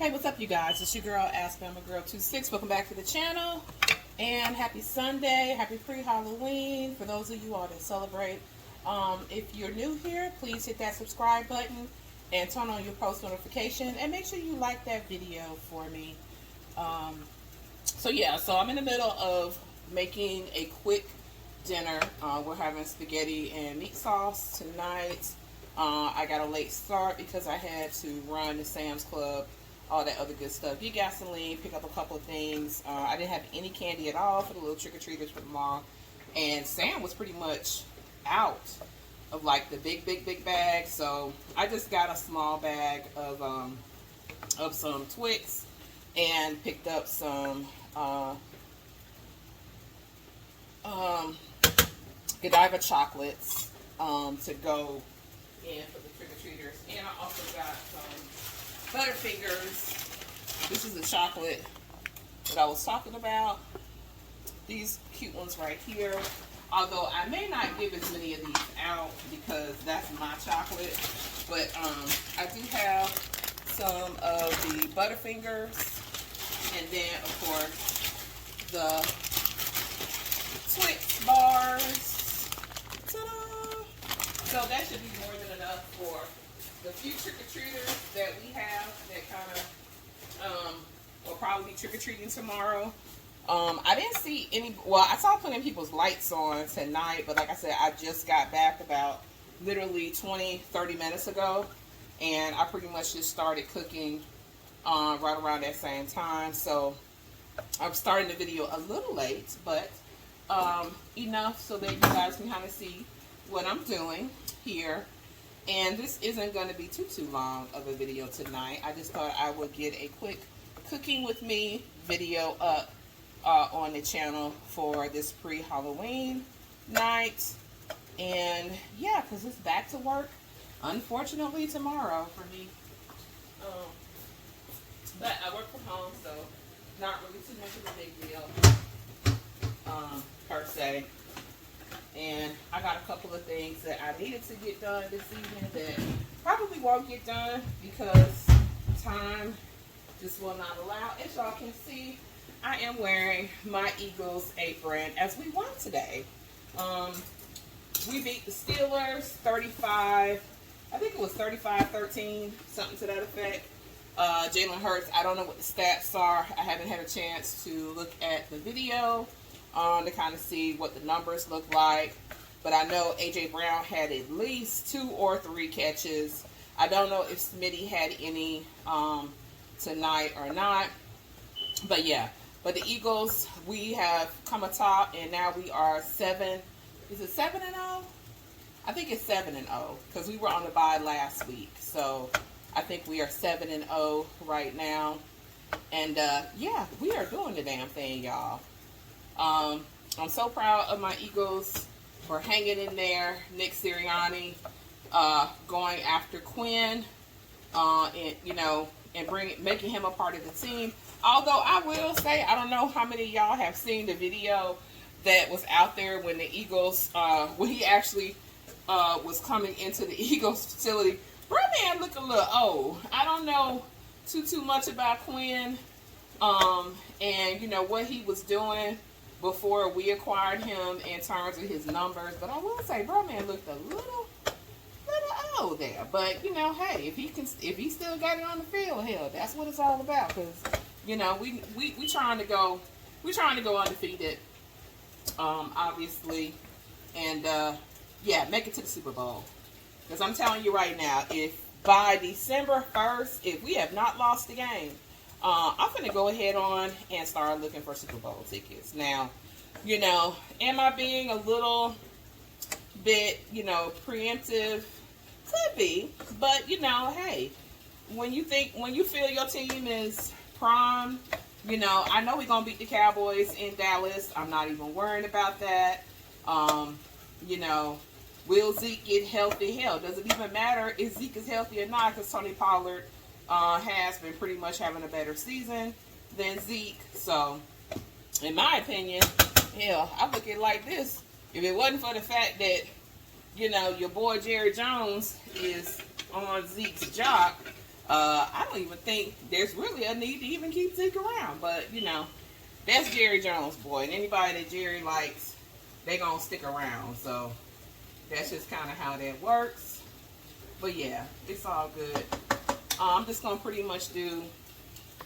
Hey, what's up, you guys? It's your girl, Asbama Girl 26. Welcome back to the channel. And happy Sunday. Happy pre-Halloween for those of you all that celebrate. If you're new here, please hit that subscribe button and turn on your post notification. And make sure you like that video for me. So I'm in the middle of making a quick dinner. We're having spaghetti and meat sauce tonight. I got a late start because I had to run to Sam's Club, all that other good stuff. Get gasoline, pick up a couple of things. I didn't have any candy at all for the little trick-or-treaters for tomorrow. And Sam was pretty much out of like the big bag. So I just got a small bag of some Twix and picked up some Godiva chocolates to go in for the trick-or-treaters. And I also got some Butterfingers. This is the chocolate that I was talking about. These cute ones right here. Although I may not give as many of these out because that's my chocolate. But I do have some of the Butterfingers. And then, of course, the Twix bars. Ta-da! So that should be more than enough for the few trick-or-treaters that we have that kind of will probably be trick-or-treating tomorrow. I didn't see any, well, I saw putting people's lights on tonight, but like I said, I just got back about literally 20-30 minutes ago, and I pretty much just started cooking right around that same time. So I'm starting the video a little late, but enough so that you guys can kind of see what I'm doing here. And this isn't going to be too long of a video tonight. I just thought I would get a quick cooking with me video up on the channel for this pre-Halloween night. And yeah, because it's back to work, unfortunately, tomorrow for me. But I work from home, so not really too much of a big deal per se. And I got a couple of things that I needed to get done this evening that probably won't get done because time just will not allow. As y'all can see, I am wearing my Eagles apron as we won today. We beat the Steelers 35, I think it was 35-13, something to that effect. Jalen Hurts, I don't know what the stats are. I haven't had a chance to look at the video to kind of see what the numbers look like. But I know A.J. Brown had at least 2 or 3 catches. I don't know if Smitty had any tonight or not. But yeah, but the Eagles, we have come atop, and now we are 7. Is it 7-0? I think it's 7-0 because we were on the bye last week. So I think we are 7-0 right now. And yeah, we are doing the damn thing, y'all. I'm so proud of my Eagles for hanging in there. Nick Sirianni going after Quinn, and making him a part of the team. Although I will say, I don't know how many of y'all have seen the video that was out there when the Eagles, when he actually was coming into the Eagles facility. Bro, man look a little old. I don't know too much about Quinn, and what he was doing before we acquired him in terms of his numbers. But I will say, bro, man looked a little old there. But hey, if he still got it on the field, hell, that's what it's all about. Because we trying to go undefeated, obviously, and yeah, make it to the Super Bowl. Because I'm telling you right now, if by December 1st, if we have not lost the game, I'm going to go ahead on and start looking for Super Bowl tickets. Now, am I being a little bit, preemptive? Could be. But, hey, when you feel your team is prime, I know we're going to beat the Cowboys in Dallas. I'm not even worrying about that. Will Zeke get healthy? Hell, does it even matter if Zeke is healthy or not? Because Tony Pollard has been pretty much having a better season than Zeke. So, in my opinion, hell, I look at it like this. If it wasn't for the fact that, your boy Jerry Jones is on Zeke's jock, I don't even think there's really a need to even keep Zeke around. But, you know, that's Jerry Jones, boy. And anybody that Jerry likes, they going to stick around. So that's just kind of how that works. But, yeah, it's all good. I'm just going to pretty much do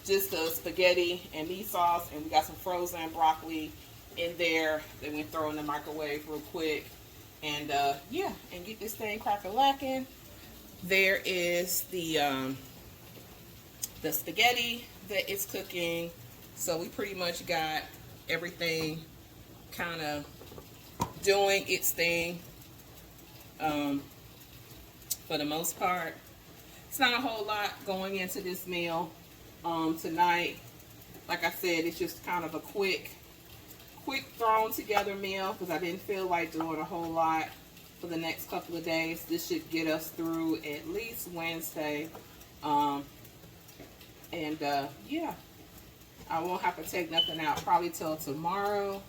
just the spaghetti and meat sauce. And we got some frozen broccoli in there that we throw in the microwave real quick. And, yeah, and get this thing crack-a-lacking. There is the spaghetti that is cooking. So we pretty much got everything kind of doing its thing for the most part. It's not a whole lot going into this meal tonight. Like I said, it's just kind of a quick thrown together meal because I didn't feel like doing a whole lot for the next couple of days. This should get us through at least Wednesday. Yeah, I won't have to take nothing out probably till tomorrow.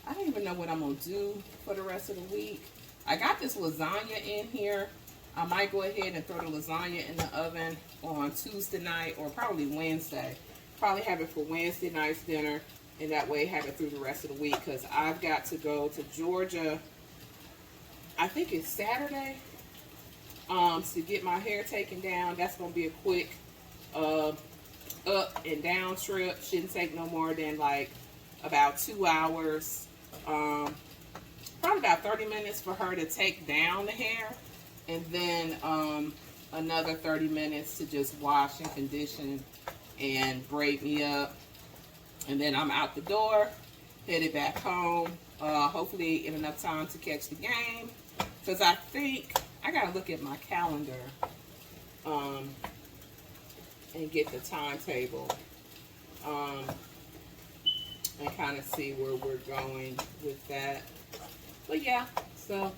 I don't even know what I'm going to do for the rest of the week. I got this lasagna in here. I might go ahead and throw the lasagna in the oven on Tuesday night or probably Wednesday. Probably have it for Wednesday night's dinner, and that way have it through the rest of the week because I've got to go to Georgia, I think it's Saturday, to get my hair taken down. That's going to be a quick up and down trip. Shouldn't take no more than like about 2 hours. Probably about 30 minutes for her to take down the hair. And then another 30 minutes to just wash and condition and braid me up. And then I'm out the door, headed back home. Hopefully in enough time to catch the game. Because I think I got to look at my calendar and get the timetable. And kind of see where we're going with that. But yeah, so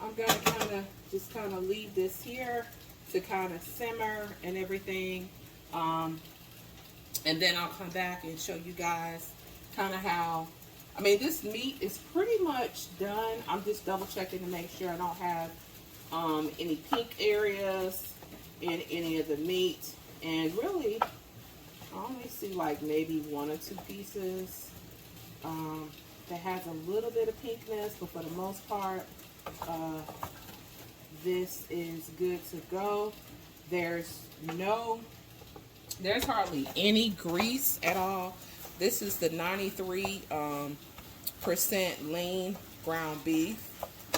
I'm going to just kind of leave this here to kind of simmer and everything. And then I'll come back and show you guys kind of how, I mean, this meat is pretty much done. I'm just double checking to make sure I don't have any pink areas in any of the meat. And really, I only see like maybe 1 or 2 pieces that has a little bit of pinkness, but for the most part, this is good to go. There's hardly any grease at all. This is the 93% lean ground beef.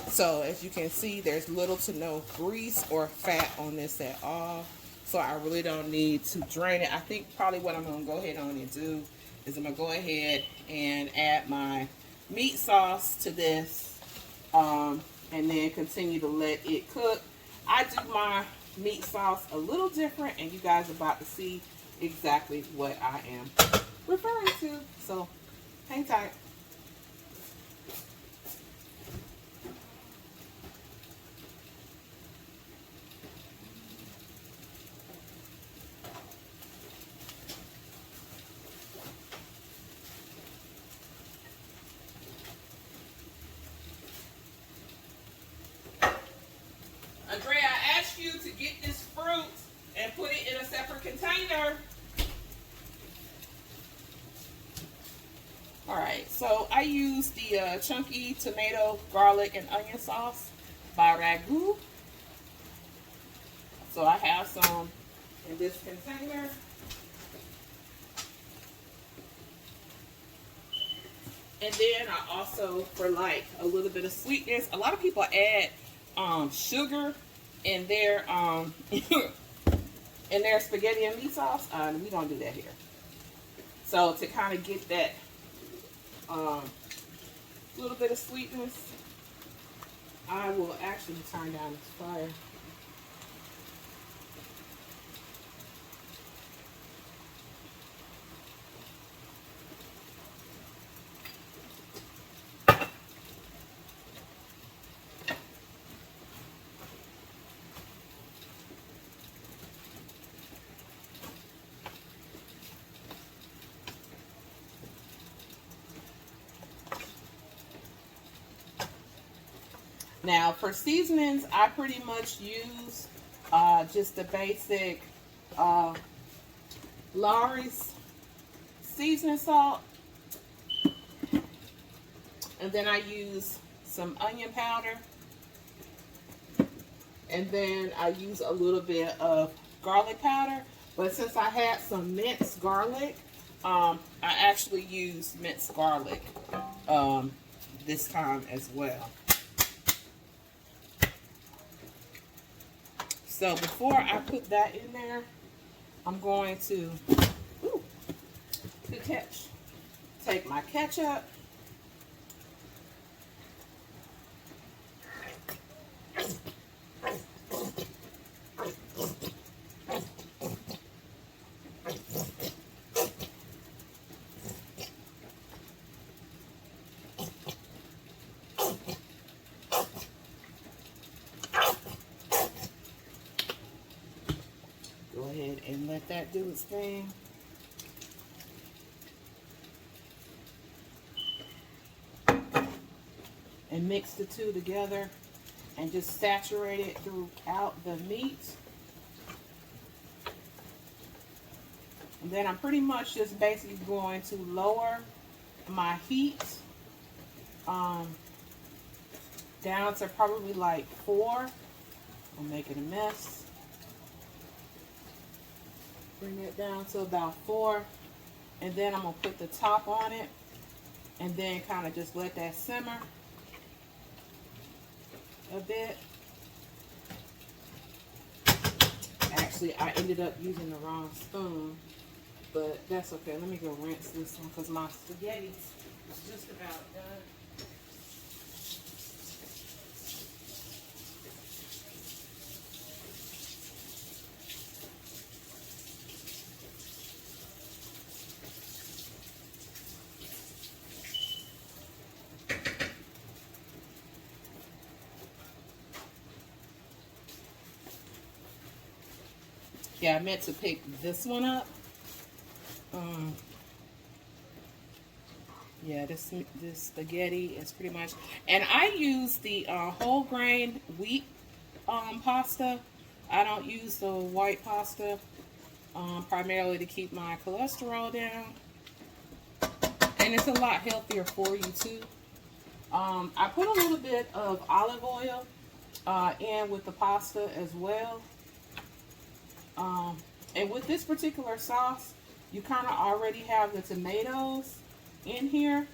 So as you can see, there's little to no grease or fat on this at all. So I really don't need to drain it. I think probably what I'm going to go ahead on and do is I'm going to go ahead and add my meat sauce to this and then continue to let it cook. I do my meat sauce a little different, and you guys are about to see exactly what I am referring to. So hang tight. Andrea, I asked you to get this fruit and put it in a separate container. Alright, so I use the chunky tomato, garlic, and onion sauce by Ragu. So I have some in this container. And then I also, for like a little bit of sweetness, a lot of people add sugar in their in their spaghetti and meat sauce. We don't do that here. So to kind of get that little bit of sweetness, I will actually turn down this fire. Now for seasonings, I pretty much use just the basic Lawry's seasoning salt. And then I use some onion powder. And then I use a little bit of garlic powder. But since I had some minced garlic, I actually used minced garlic this time as well. So before I put that in there, I'm going to take my ketchup. Go ahead and let that do its thing. And mix the two together and just saturate it throughout the meat. And then I'm pretty much just basically going to lower my heat down to probably like 4. I'm making a mess. Bring it down to about 4. And then I'm going to put the top on it and then kind of just let that simmer a bit. Actually, I ended up using the wrong spoon, but that's okay. Let me go rinse this one because my spaghetti is just about done. Yeah, I meant to pick this one up. Yeah, this spaghetti is pretty much, and I use the whole grain wheat pasta. I don't use the white pasta, primarily to keep my cholesterol down, and it's a lot healthier for you too. I put a little bit of olive oil in with the pasta as well. And with this particular sauce, you kind of already have the tomatoes in here.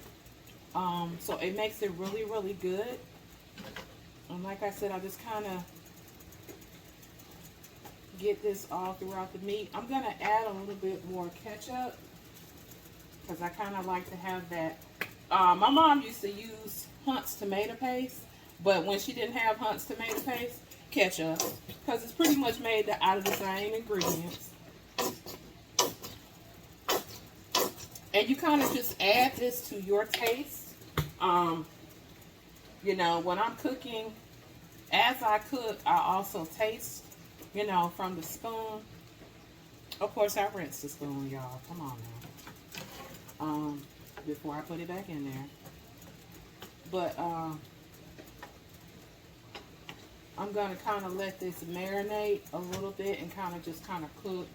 So it makes it really, really good. And like I said, I just kind of get this all throughout the meat. I'm going to add a little bit more ketchup because I kind of like to have that. My mom used to use Hunt's tomato paste, but when she didn't have Hunt's tomato paste, ketchup, because it's pretty much made out of the same ingredients. And you kind of just add this to your taste. You know, when I'm cooking, as I cook, I also taste, you know, from the spoon. Of course, I rinse the spoon, y'all. Come on now. Before I put it back in there. But, I'm going to kind of let this marinate a little bit and kind of cook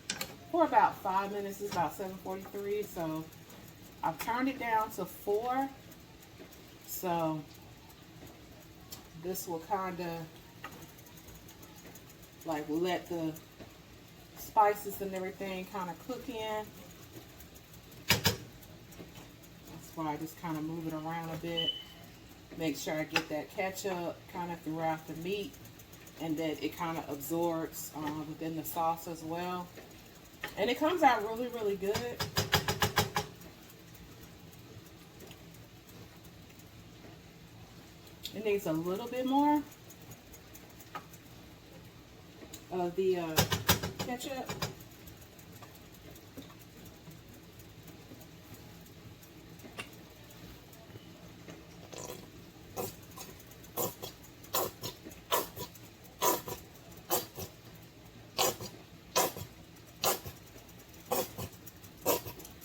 for about 5 minutes. It's about 7:43, so I've turned it down to 4. So this will kind of like let the spices and everything kind of cook in. That's why I just kind of move it around a bit. Make sure I get that ketchup kind of throughout the meat and that it kind of absorbs within the sauce as well. And it comes out really, really good. It needs a little bit more of the ketchup.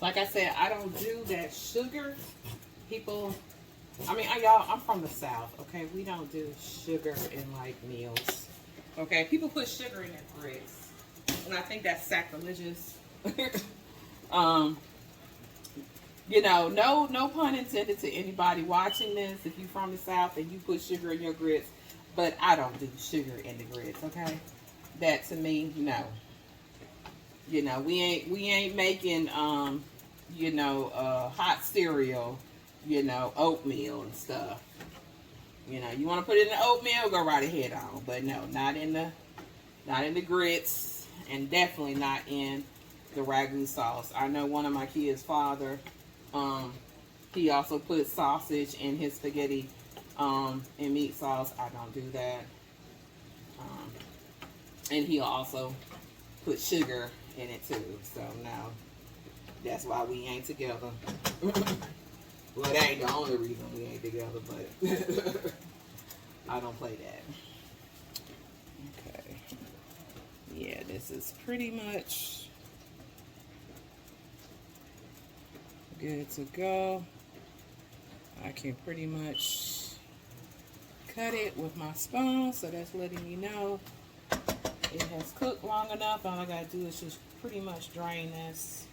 Like I said, I don't do that sugar. People, I mean, y'all, I'm from the South, okay? We don't do sugar in, like, meals, okay? People put sugar in their grits, and I think that's sacrilegious. um, you know, no pun intended to anybody watching this. If you're from the South and you put sugar in your grits, but I don't do sugar in the grits. Okay, that to me, no. You know, we ain't making you know, hot cereal, you know, oatmeal and stuff. You know, you want to put it in the oatmeal, go right ahead on. But no, not in the grits, and definitely not in the ragu sauce. I know one of my kids' father, he also put sausage in his spaghetti and meat sauce. I don't do that. And he'll also put sugar in it too. So no, that's why we ain't together. Well, that ain't the only reason we ain't together, but I don't play that. Okay. Yeah, this is pretty much good to go. I can pretty much cut it with my spoon, so that's letting me know it has cooked long enough. All I gotta do is just pretty much drain this.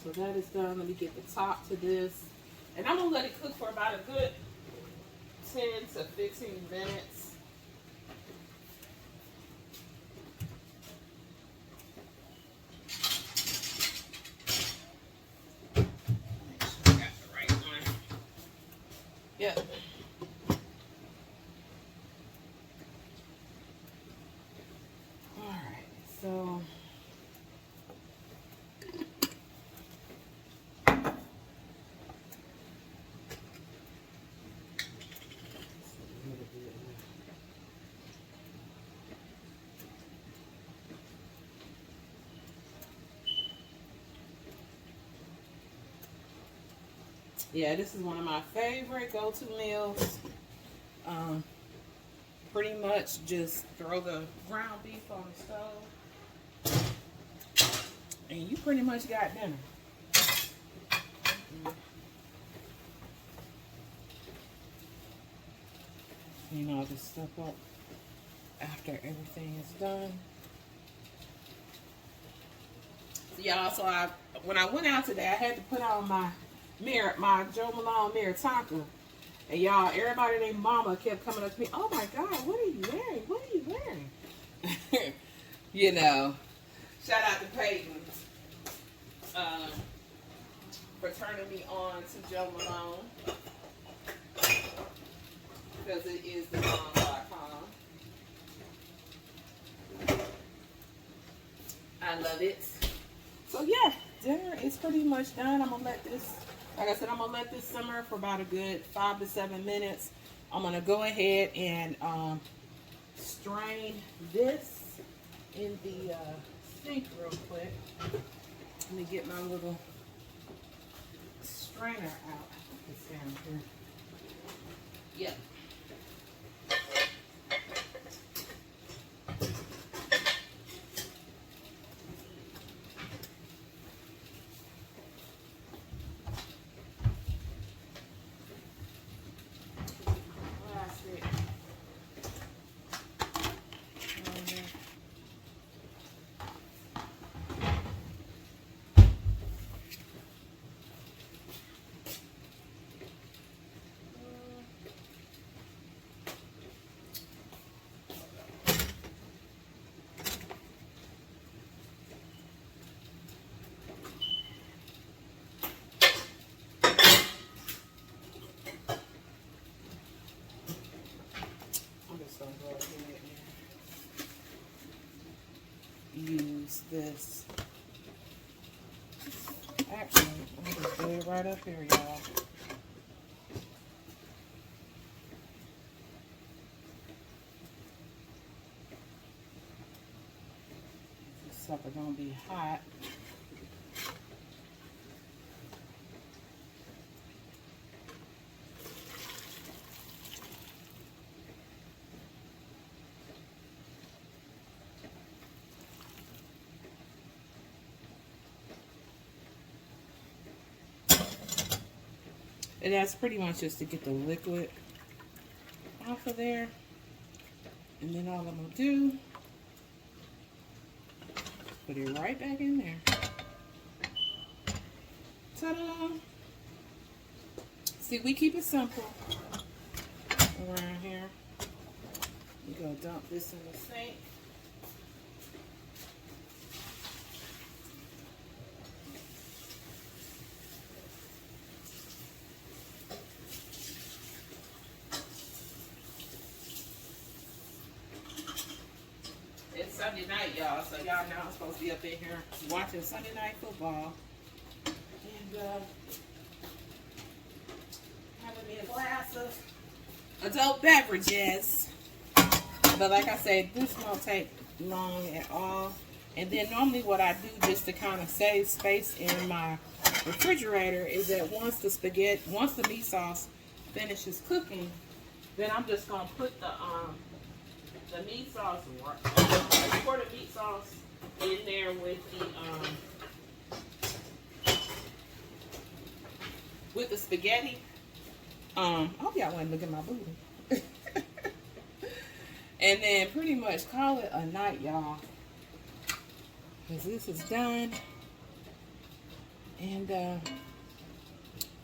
So that is done. Let me get the top to this. And I'm gonna let it cook for about a good 10 to 15 minutes. Make sure I got the right one. Yep. Alright, so yeah, this is one of my favorite go-to meals. Pretty much just throw the ground beef on the stove and you pretty much got dinner. You know, I'll just step up after everything is done. So y'all, so when I went out today, I had to put on my Jo Malone mirror Tonka. And y'all, everybody named Mama kept coming up to me, oh my God, what are you wearing? What are you wearing? You know, shout out to Peyton for turning me on to Jo Malone. Because it is the mom.com. I love it. So yeah, dinner is pretty much done. I'm gonna let this, like I said, I'm gonna let this simmer for about a good 5 to 7 minutes. I'm gonna go ahead and strain this in the sink real quick. Let me get my little strainer out. It's down here. Yep. Use this. Actually, I'm just do it right up here, y'all. This sucker gonna be hot. And that's pretty much just to get the liquid half of there. And then all I'm going to do, put it right back in there. Ta-da! See, we keep it simple around here. We're going to dump this in the sink. It's Sunday night, y'all, so y'all know I'm supposed to be up in here watching Sunday Night Football. And having me a glass of adult beverages. But like I said, this won't take long at all. And then normally what I do just to kind of save space in my refrigerator is that once the meat sauce finishes cooking, then I'm just gonna put the meat sauce, pour the meat sauce in there with the spaghetti. I hope y'all want to look at my booty. And then pretty much call it a night, y'all. Because this is done. And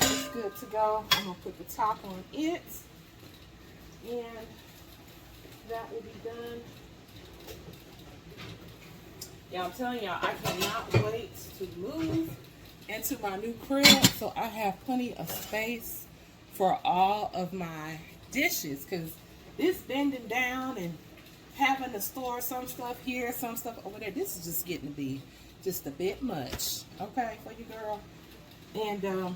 it's good to go. I'm going to put the top on it. And that will be done. Yeah, I'm telling y'all, I cannot wait to move into my new crib so I have plenty of space for all of my dishes, because this bending down and having to store some stuff here, some stuff over there, this is just getting to be just a bit much, okay, for you, girl. And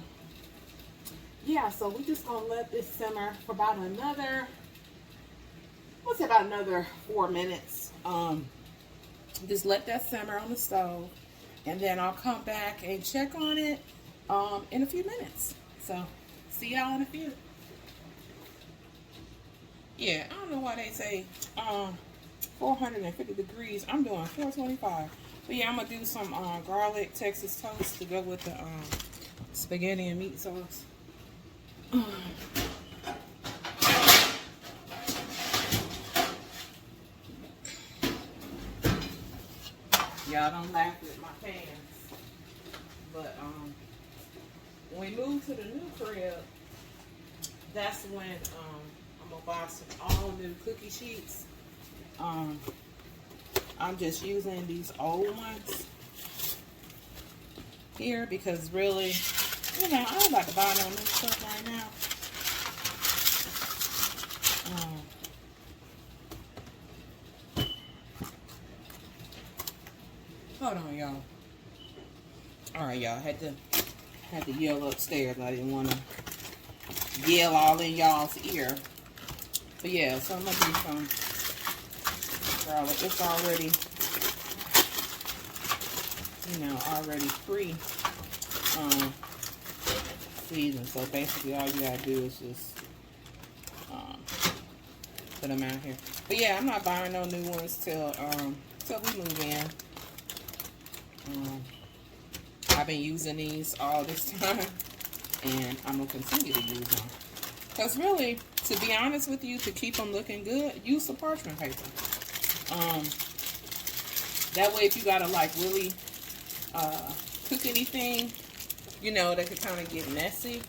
yeah, so we're just gonna let this simmer for about another, let's say about another 4 minutes. Just let that simmer on the stove, and then I'll come back and check on it in a few minutes. So see y'all in a few. Yeah, I don't know why they say 450 degrees. I'm doing 425. But yeah, I'm gonna do some garlic Texas toast to go with the spaghetti and meat sauce. Y'all don't laugh at my pans. But when we move to the new crib, that's when I'm gonna buy some all new cookie sheets. I'm just using these old ones here because really, you know, I don't like to buy no new stuff right now. Hold on, y'all. All right, y'all. Had to yell upstairs. I didn't want to yell all in y'all's ear. But yeah, so I'm gonna do some garlic. It's already, you know, already pre seasoned. So basically, all you gotta do is just put them out here. But yeah, I'm not buying no new ones till we move in. I've been using these all this time, and I'm gonna continue to use them. Cause really, to be honest with you, to keep them looking good, use the parchment paper. That way, if you gotta like really cook anything, you know, that could kind of get messy.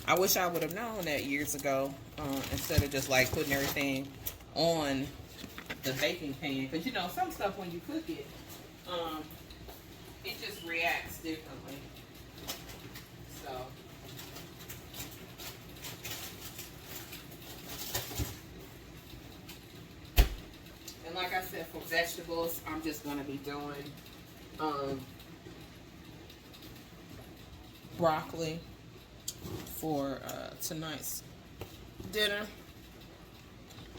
I wish I would have known that years ago, instead of just like putting everything on the baking pan. Cause you know, some stuff when you cook it, it just reacts differently. So. And like I said, for vegetables, I'm just going to be doing broccoli for tonight's dinner.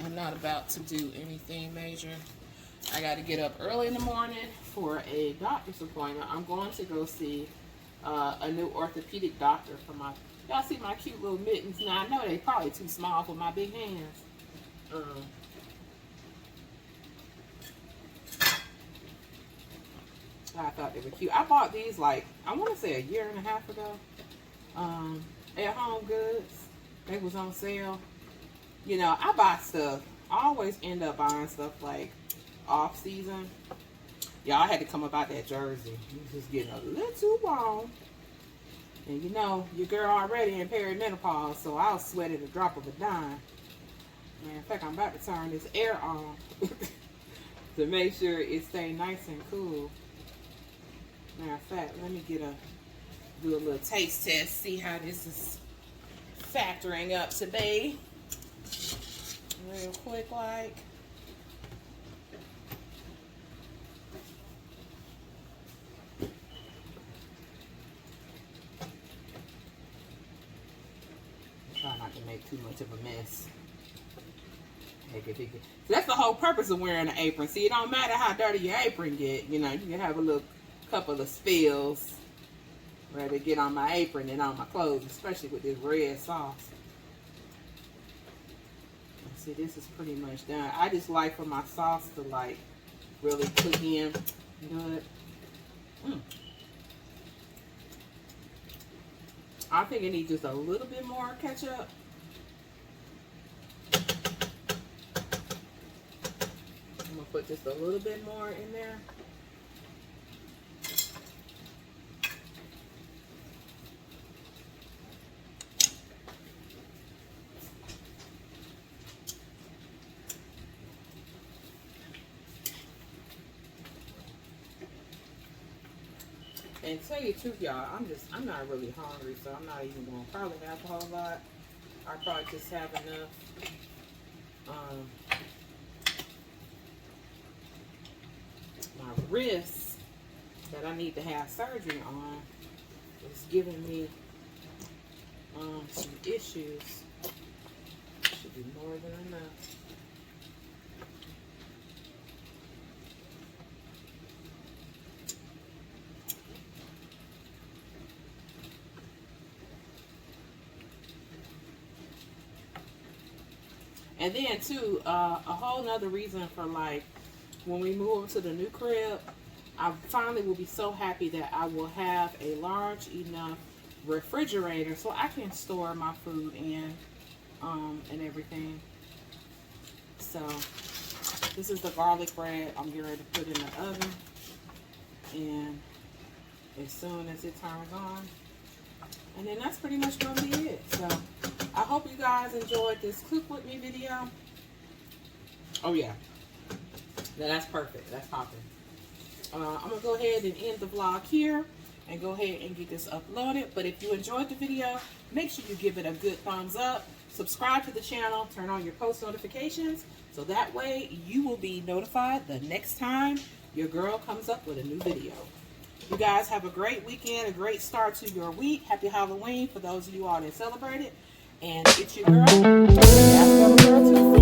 I'm not about to do anything major. I got to get up early in the morning for a doctor's appointment. I'm going to go see a new orthopedic doctor for my, y'all see my cute little mittens? Now, I know they're probably too small for my big hands. I thought they were cute. I bought these like, I want to say a year and a half ago at Home Goods. They was on sale. You know, I buy stuff. I always end up buying stuff like off season. Y'all had to come about that jersey. It was just getting a little too warm. And you know, your girl already in perimenopause, so I'll sweat at a drop of a dime. And in fact, I'm about to turn this air on to make sure it stays nice and cool. Matter of fact, let me do a little taste test, see how this is factoring up to be. Real quick, like. Try not to make too much of a mess. So that's the whole purpose of wearing an apron. See, it don't matter how dirty your apron get. You know, you can have a little couple of spills where they get on my apron than on my clothes, especially with this red sauce. See, this is pretty much done. I just like for my sauce to like really cook in good. I think it needs just a little bit more ketchup. I'm gonna put just a little bit more in there. And tell you the truth, y'all, I'm not really hungry, so I'm not even gonna probably have a whole lot. I probably just have enough. My wrist that I need to have surgery on is giving me some issues. Should be more than enough. And then too, a whole nother reason for like when we move to the new crib, I finally will be so happy that I will have a large enough refrigerator so I can store my food in and everything. So this is the garlic bread I'm getting ready to put in the oven, and as soon as it turns on, and then that's pretty much gonna be it. So I hope you guys enjoyed this cook with me video. Oh yeah, that's perfect. That's popping. I'm gonna go ahead and end the vlog here and go ahead and get this uploaded. But if you enjoyed the video, make sure you give it a good thumbs up. Subscribe to the channel. Turn on your post notifications so that way you will be notified the next time your girl comes up with a new video. You guys have a great weekend, a great start to your week. Happy Halloween for those of you all that celebrate it. And it's your girl. That's Girl Tuesday.